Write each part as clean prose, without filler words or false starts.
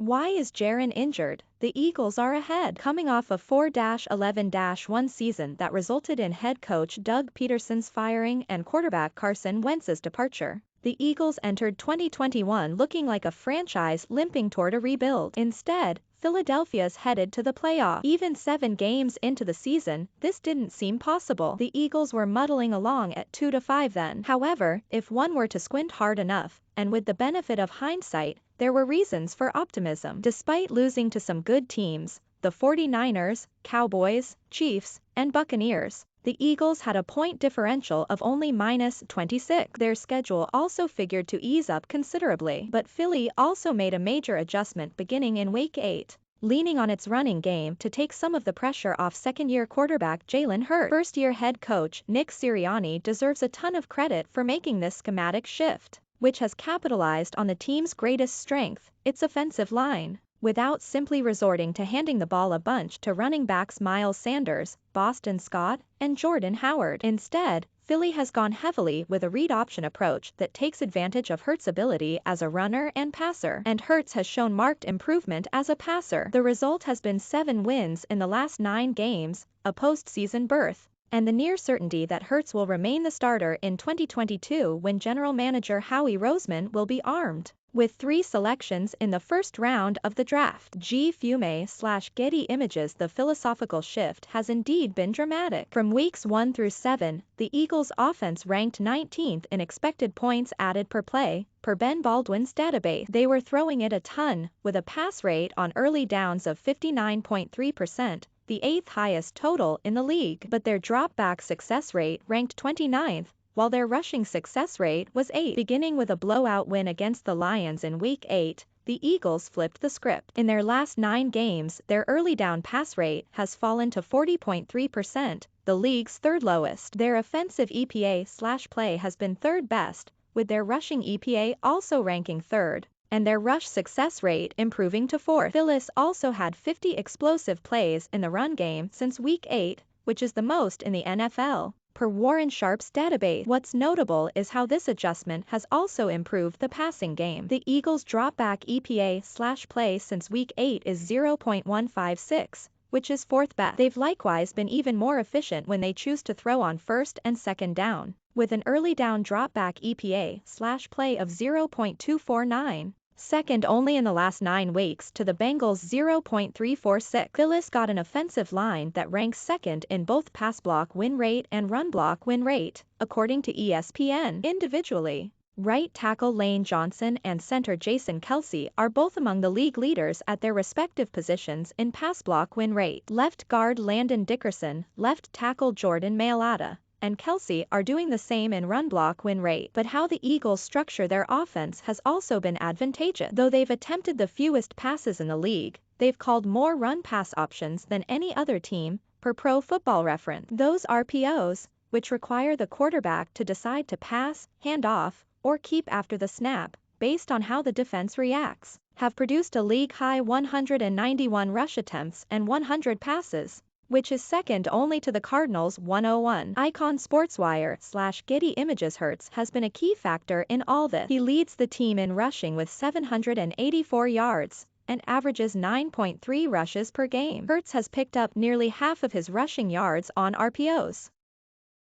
Why is Jaron injured? The Eagles are ahead. Coming off a 4-11-1 season that resulted in head coach Doug Peterson's firing and quarterback Carson Wentz's departure, the Eagles entered 2021 looking like a franchise limping toward a rebuild. Instead, Philadelphia's headed to the playoffs. Even 7 games into the season, this didn't seem possible. The Eagles were muddling along at 2-5 then. However, if one were to squint hard enough, and with the benefit of hindsight, there were reasons for optimism. Despite losing to some good teams, the 49ers, Cowboys, Chiefs, and Buccaneers, the Eagles had a point differential of only -26. Their schedule also figured to ease up considerably, but Philly also made a major adjustment beginning in Week 8, leaning on its running game to take some of the pressure off second-year quarterback Jalen Hurts. First-year head coach Nick Sirianni deserves a ton of credit for making this schematic shift, which has capitalized on the team's greatest strength, its offensive line. Without simply resorting to handing the ball a bunch to running backs Miles Sanders, Boston Scott, and Jordan Howard. Instead, Philly has gone heavily with a read option approach that takes advantage of Hurts' ability as a runner and passer, and Hurts has shown marked improvement as a passer. The result has been 7 wins in the last 9 games, a postseason berth, and the near certainty that Hurts will remain the starter in 2022 when general manager Howie Roseman will be armed with 3 selections in the first round of the draft. Getty Images. The philosophical shift has indeed been dramatic. From weeks 1 through 7, the Eagles' offense ranked 19th in expected points added per play, per Ben Baldwin's database. They were throwing it a ton, with a pass rate on early downs of 59.3%, the 8th highest total in the league. But their dropback success rate ranked 29th, while their rushing success rate was 8th. Beginning with a blowout win against the Lions in Week 8, the Eagles flipped the script. In their last 9 games, their early down pass rate has fallen to 40.3%, the league's 3rd lowest. Their offensive EPA/play has been 3rd best, with their rushing EPA also ranking 3rd, and their rush success rate improving to 4th. Phyllis also had 50 explosive plays in the run game since Week 8, which is the most in the NFL, per Warren Sharp's database. What's notable is how this adjustment has also improved the passing game. The Eagles' dropback EPA/play since Week 8 is 0.156, which is 4th best. They've likewise been even more efficient when they choose to throw on first and second down, with an early down dropback EPA/play of 0.249. Second only in the last 9 weeks to the Bengals' 0.346. Phyllis got an offensive line that ranks 2nd in both pass block win rate and run block win rate, according to ESPN. Individually, right tackle Lane Johnson and center Jason Kelce are both among the league leaders at their respective positions in pass block win rate. Left guard Landon Dickerson, left tackle Jordan Mailata, and Kelce are doing the same in run block win rate. But how the Eagles structure their offense has also been advantageous. Though they've attempted the fewest passes in the league, they've called more run-pass options than any other team, per Pro Football Reference. Those RPOs, which require the quarterback to decide to pass, hand off, or keep after the snap, based on how the defense reacts, have produced a league-high 191 rush attempts and 100 passes, which is second only to the Cardinals' 101. Icon Sportswire/Getty Images Hurts has been a key factor in all this. He leads the team in rushing with 784 yards and averages 9.3 rushes per game. Hurts has picked up nearly half of his rushing yards on RPOs.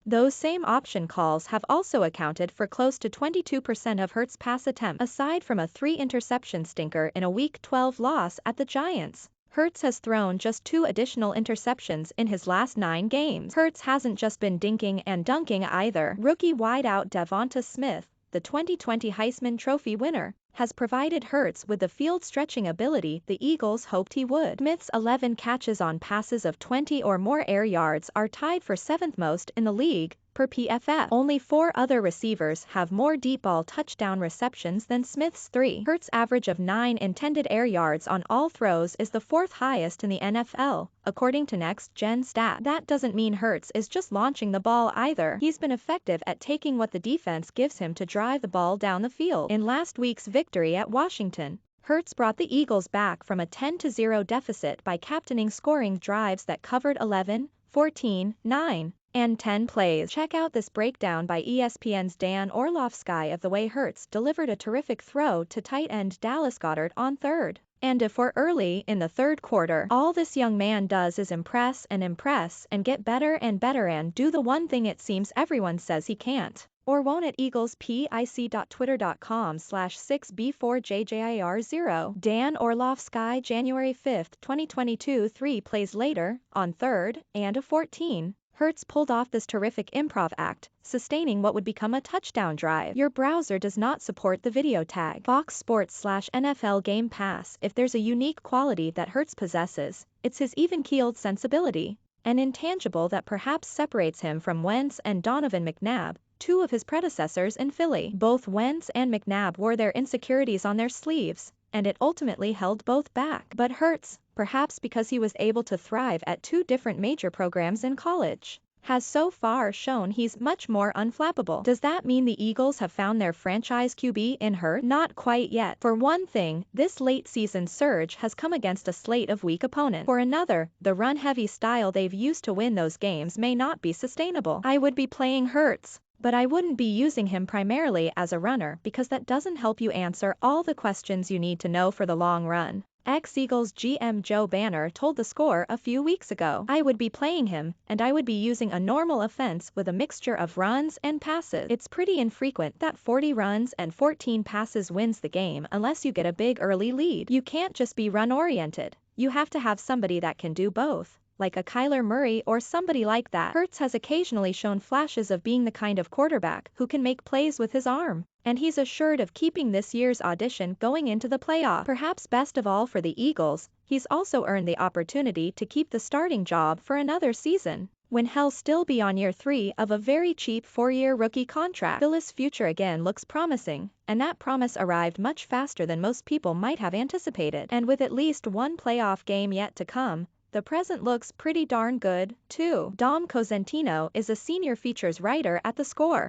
Those same option calls have also accounted for close to 22% of Hurts' pass attempts. Aside from a 3-interception stinker in a Week 12 loss at the Giants, Hurts has thrown just 2 additional interceptions in his last 9 games. Hurts hasn't just been dinking and dunking either. Rookie wideout Devonta Smith, the 2020 Heisman Trophy winner, has provided Hurts with the field-stretching ability the Eagles hoped he would. Smith's 11 catches on passes of 20 or more air yards are tied for 7th most in the league, per PFF. Only 4 other receivers have more deep ball touchdown receptions than Smith's 3. Hurts' average of 9 intended air yards on all throws is the 4th highest in the NFL, according to Next Gen Stat. That doesn't mean Hurts is just launching the ball either. He's been effective at taking what the defense gives him to drive the ball down the field. In last week's victory at Washington, Hurts brought the Eagles back from a 10-0 deficit by captaining scoring drives that covered 11, 14, 9, and 10 plays. Check out this breakdown by ESPN's Dan Orlovsky of the way Hurts delivered a terrific throw to tight end Dallas Goedert on third. And if we're early in the third quarter, all this young man does is impress and get better and do the one thing it seems everyone says he can't. Or won't at eaglespic.twitter.com/6b4jjir0. Dan Orlovsky, January 5, 2022. 3 plays later, on third and a 14. Hurts pulled off this terrific improv act, sustaining what would become a touchdown drive. Your browser does not support the video tag. Fox Sports/NFL Game Pass. If there's a unique quality that Hurts possesses, it's his even-keeled sensibility, an intangible that perhaps separates him from Wentz and Donovan McNabb, two of his predecessors in Philly. Both Wentz and McNabb wore their insecurities on their sleeves, and it ultimately held both back. But Hurts, perhaps because he was able to thrive at two different major programs in college, has so far shown he's much more unflappable. Does that mean the Eagles have found their franchise QB in Hurts? Not quite yet. For one thing, this late season surge has come against a slate of weak opponents. For another, the run-heavy style they've used to win those games may not be sustainable. I would be playing Hurts, but I wouldn't be using him primarily as a runner because that doesn't help you answer all the questions you need to know for the long run. Ex-Eagles GM Joe Banner told The Score a few weeks ago, "I would be playing him, and I would be using a normal offense with a mixture of runs and passes. It's pretty infrequent that 40 runs and 14 passes wins the game unless you get a big early lead. You can't just be run-oriented. You have to have somebody that can do both, like a Kyler Murray or somebody like that." Hurts has occasionally shown flashes of being the kind of quarterback who can make plays with his arm, and he's assured of keeping this year's audition going into the playoffs. Perhaps best of all for the Eagles, he's also earned the opportunity to keep the starting job for another season, when he'll still be on year 3 of a very cheap 4-year rookie contract. Philly's future again looks promising, and that promise arrived much faster than most people might have anticipated. And with at least one playoff game yet to come, the present looks pretty darn good, too. Dom Cosentino is a senior features writer at The Score.